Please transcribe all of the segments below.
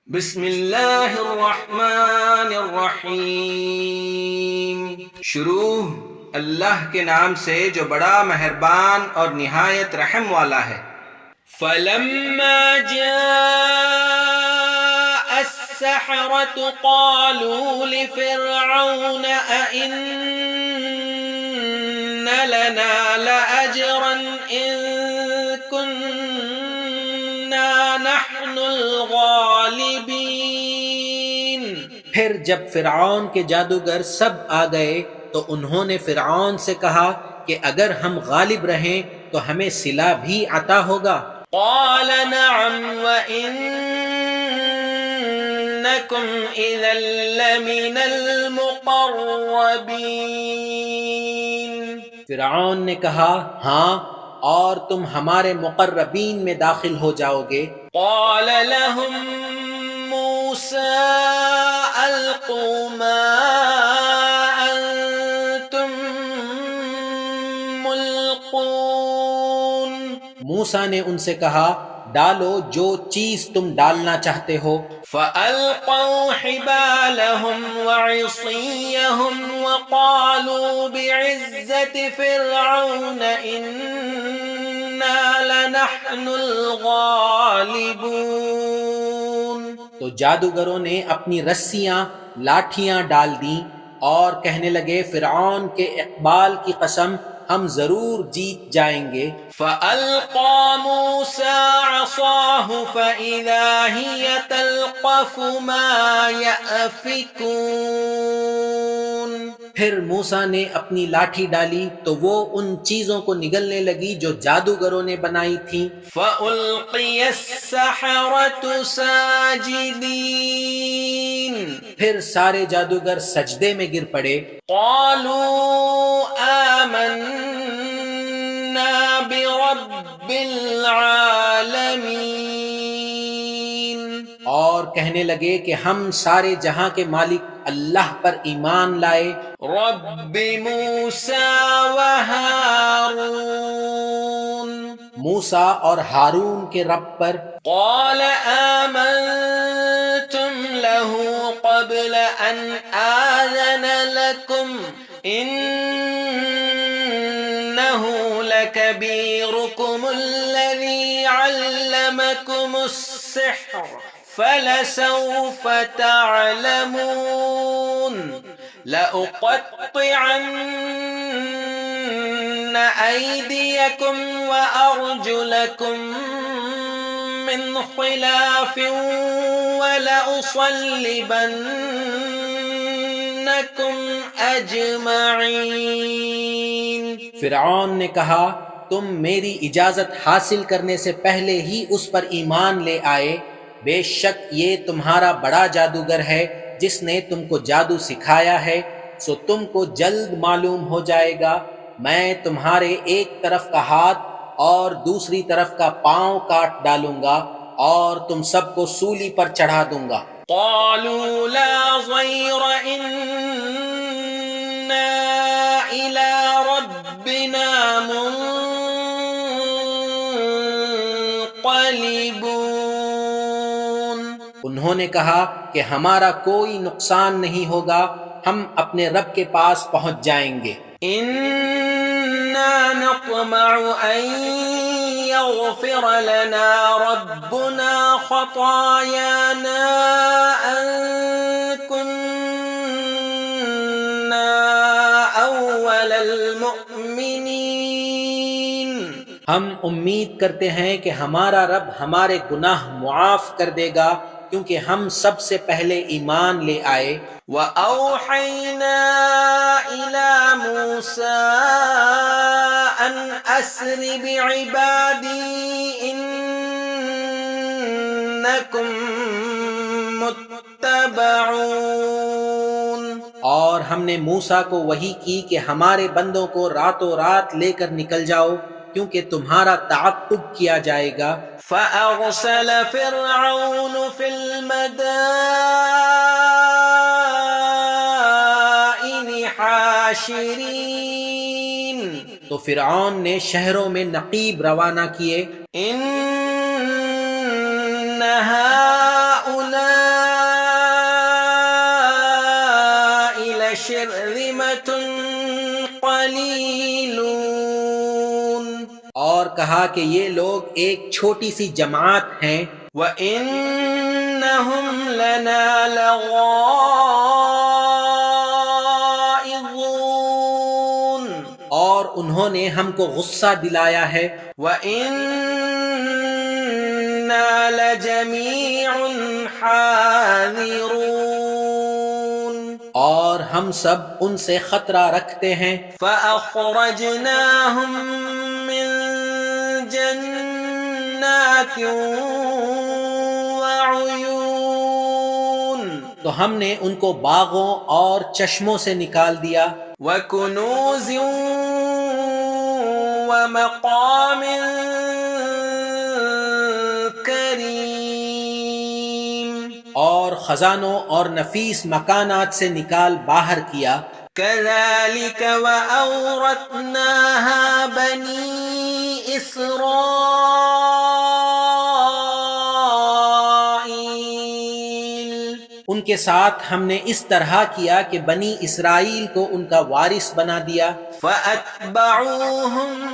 بسم اللہ الرحمن الرحیم۔ شروع اللہ کے نام سے جو بڑا مہربان اور نہایت رحم والا ہے۔ فلما جاء السحرة قالوا لفرعون أئن لنا لأجرا إن كنا نحن الغالبين۔ پھر جب فرعون کے جادوگر سب آ گئے تو انہوں نے فرعون سے کہا کہ اگر ہم غالب رہیں تو ہمیں صلہ بھی عطا ہوگا۔ قال نعم وإنكم إذا لمن المقربين۔ فرعون نے کہا ہاں، اور تم ہمارے مقربین میں داخل ہو جاؤ گے۔ قال لهم موسى ألقوا ما أنتم ملقون۔ موسیٰ نے ان سے کہا ڈالو جو چیز تم ڈالنا چاہتے ہو۔ فألقوا حبالهم وعصيهم وقالوا بعزة فرعون إنا لنحن الغالبون۔ تو جادوگروں نے اپنی رسیاں لاٹھیاں ڈال دیں اور کہنے لگے فرعون کے اقبال کی قسم ہم ضرور جیت جائیں گے۔ فألقى موسى عصاه فإذا هي تلقف ما يأفكون۔ پھر موسیٰ نے اپنی لاٹھی ڈالی تو وہ ان چیزوں کو نگلنے لگی جو جادوگروں نے بنائی تھیں۔ فألقي السحرة ساجدين۔ پھر سارے جادوگر سجدے میں گر پڑے۔ قالوا آمنا برب العالمين۔ اور کہنے لگے کہ ہم سارے جہاں کے مالک اللہ پر ایمان لائے، رب موسى وهارون۔ موسیٰ اور ہارون کے رب پر۔ قال آمنتم له قبل أن آذن لكم إنه لكبيركم الذي علمكم السحر فلسوف تعلمون لأقطعن أيديكم وأرجلكم من خلاف ولأصلبنكم أجمعين۔ فرعون نے کہا تم میری اجازت حاصل کرنے سے پہلے ہی اس پر ایمان لے آئے، بے شک یہ تمہارا بڑا جادوگر ہے جس نے تم کو جادو سکھایا ہے، سو تم کو جلد معلوم ہو جائے گا، میں تمہارے ایک طرف کا ہاتھ اور دوسری طرف کا پاؤں کاٹ ڈالوں گا اور تم سب کو سولی پر چڑھا دوں گا۔ قالوا لا ضير إنا إلى ربنا منقلبون۔ انہوں نے کہا کہ ہمارا کوئی نقصان نہیں ہوگا، ہم اپنے رب کے پاس پہنچ جائیں گے۔ إنا نطمع أن يغفر لنا ربنا خطايانا أن كنا أول المؤمنين۔ ہم امید کرتے ہیں کہ ہمارا رب ہمارے گناہ معاف کر دے گا کیونکہ ہم سب سے پہلے ایمان لے آئے۔ وَأَوْحَيْنَا إِلَى مُوسَىٰ أَنْ أَسْرِ بِعِبَادِي إِنَّكُمْ مُتَّبَعُونَ۔ اور ہم نے موسیٰ کو وحی کی کہ ہمارے بندوں کو راتوں رات لے کر نکل جاؤ کیونکہ تمہارا تعقب کیا جائے گا۔ فأرسل فرعون في المدائن حاشرين۔ تو فرعون نے شہروں میں نقیب روانہ کیے۔ ان هؤلاء شرذمة قليلون اور کہا کہ یہ لوگ ایک چھوٹی سی جماعت ہیں، وَإِنَّهُمْ لَنَا لَغَائِظُونَ اور انہوں نے ہم کو غصہ دلایا ہے، وَإِنَّا لَجَمِيعٌ حَاذِرُونَ اور ہم سب ان سے خطرہ رکھتے ہیں۔ فَأَخْرَجْنَاهُمْ مِنْ جَنَّاتٍ وَعُيُونٍ تو ہم نے ان کو باغوں اور چشموں سے نکال دیا، وَكُنُوزٍ وَمَقَامٍ كَرِيمٍ اور خزانوں اور نفیس مکانات سے نکال باہر کیا۔ كَذَلِكَ وَأَوْرَثْنَاهَا بَنِي إِسْرَائِيلَ ان کے ساتھ ہم نے اس طرح کیا کہ بنی اسرائیل کو ان کا وارث بنا دیا۔ فَأَتْبَعُوهُم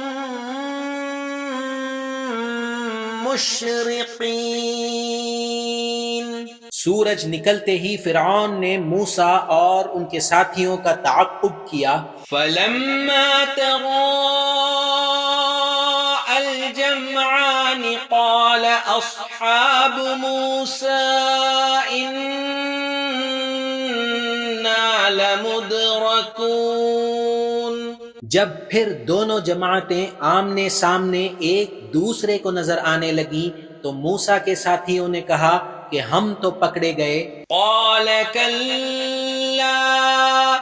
مُشْرِقِينَ سورج نکلتے ہی فرعون نے موسیٰ اور ان کے ساتھیوں کا تعقب کیا۔ فَلَمَّا تَرَاءَى الْجَمْعَانِ قَالَ أَصْحَابُ مُوسَىٰ إِنَّا لَمُدْرَكُونَ جب پھر دونوں جماعتیں آمنے سامنے ایک دوسرے کو نظر آنے لگیں تو موسیٰ کے ساتھیوں نے کہا کہ ہم تو پکڑے گئے۔ قَالَ كَلَّا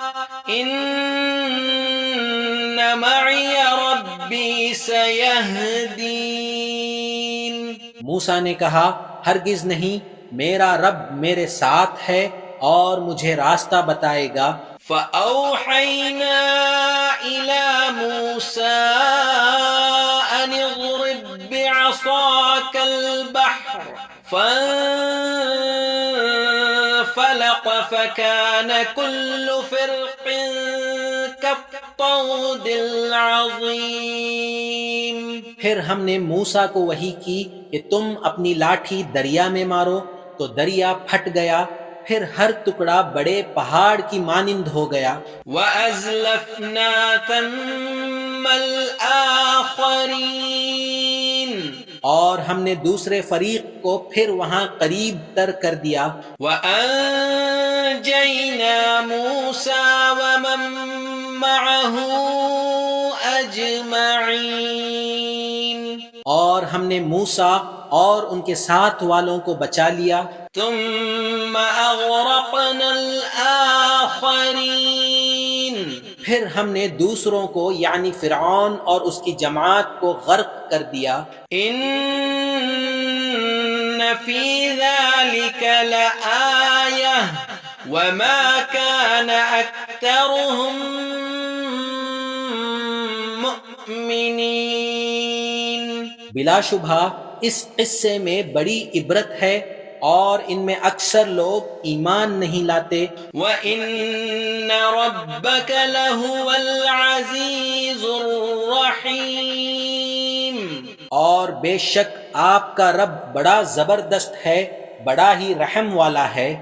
إِنَّ مَعِيَ رَبِّي سَيَهْدِينِ موسیٰ نے کہا ہرگز نہیں، میرا رب میرے ساتھ ہے اور مجھے راستہ بتائے گا۔ فَأَوْحَيْنَا إِلَى مُوسَىٰ أَنِ اضْرِب بِّعَصَاكَ الْبَحْرَ فَانفَلَقَ فَكَانَ كُلُّ فِرْقٍ كَالطَّوْدِ الْعَظِيمِ پھر ہم نے موسیٰ کو وحی کی کہ تم اپنی لاٹھی دریا میں مارو، تو دریا پھٹ گیا، پھر ہر ٹکڑا بڑے پہاڑ کی مانند ہو گیا۔ وَأَزْلَفْنَا ثَمَّ الْآخَرِينَ اور ہم نے دوسرے فریق کو پھر وہاں قریب تر کر دیا۔ وَأَنجَيْنَا مُوسَىٰ وَمَن مَّعَهُ أَجْمَعِينَ اور ہم نے موسیٰ اور ان کے ساتھ والوں کو بچا لیا۔ ثُمَّ أَغْرَقْنَا الْآخَرِينَ پھر ہم نے دوسروں کو یعنی فرعون اور اس کی جماعت کو غرق کر دیا۔ إِنَّ فِي ذَلِكَ لَآيَةً وَمَا كَانَ أَكْثَرُهُم مُؤْمِنِينَ بلا شبہ اس قصے میں بڑی عبرت ہے اور ان میں اکثر لوگ ایمان نہیں لاتے۔ وَإِنَّ رَبَّكَ لَهُوَ الْعَزِيزُ الرَّحِيمُ اور بے شک آپ کا رب بڑا زبردست ہے، بڑا ہی رحم والا ہے۔